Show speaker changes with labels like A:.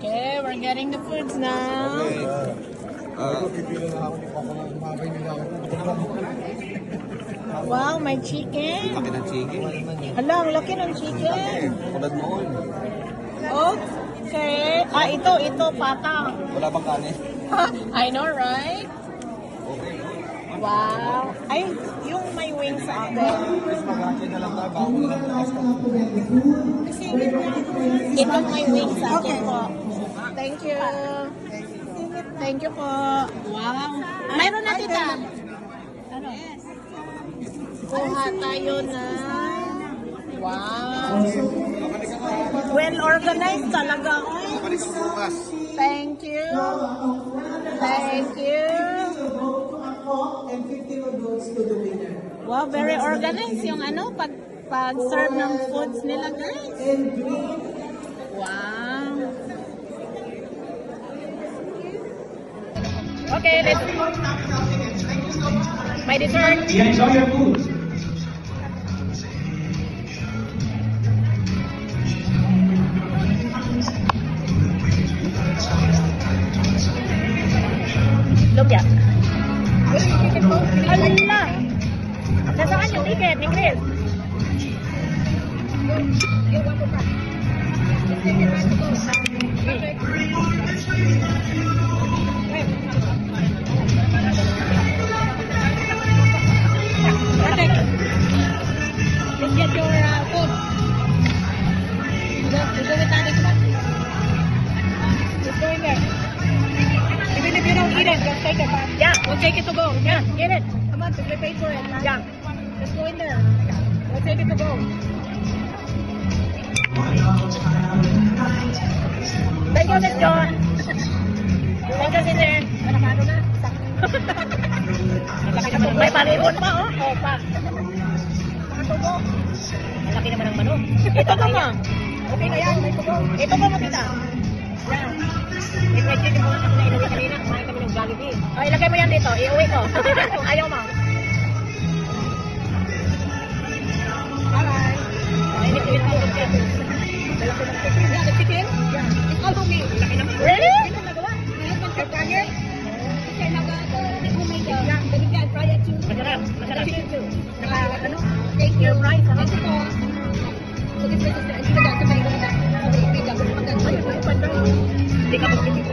A: Okay, we're getting the foods now. Wow, may chicken.
B: Laki ng chicken.
A: Hala, ang laki ng chicken.
B: Kulad noon.
A: Okay. Ito, pata.
B: Wala bang kanin?
A: I know, right?
B: Okay.
A: Wow. Ay, yung may wings sa akin.
B: Mag-akin na lang tayo. Bago na lang
A: Itong may wings sa akin po. Thank you. Thank you po. Wow. Mayroon na tita. Ano? Kuha tayo na. Wow. Well organized talaga.
B: Balik ako bukas.
A: Thank you. Thank you. Wow, very organized yung ano, pag-serve ng foods nila, guys. Wow. Okay, let's... My dessert.
C: Yeah, enjoy your food.
A: Look at. Ala! Nasaan yung ticket ni Chris? Let's get your food. Go with Alex. Let's go in there. Even if you don't eat it, just take it back. Yeah, we'll take it to go. Yeah, get it. Come on, we pay for it. Yeah. Let's go in there. We'll take it to go. Thank you, Miss John. Thank us in there. Ano na? May palibon pa, oh. Oh, pa. Nakatubo. Malaki naman ang manok. Ito pa mo. Okay na yan, may tubo. Ito pa mo, tita. Yan. I-fried chicken mo ako na inuwi kanina. Kumain kami ng Jollibee. O, ilagay mo yan dito. Iuwi ko. Kung ayaw mo. Alright. Init-init mo. The chicken? Yeah. It's all homemade. Laki naman. Really? Ito nagawa. Mayroon pang pagkain. Kasi nag-homemade. Yeah. Ganun yan. Fry it too. Masarap. Masarap. Chicken too. Ano? Take your rice. Ito po. So, this is the... Hindi ka ba? Hindi ka ba? Hindi ka ba? Hindi ka ba?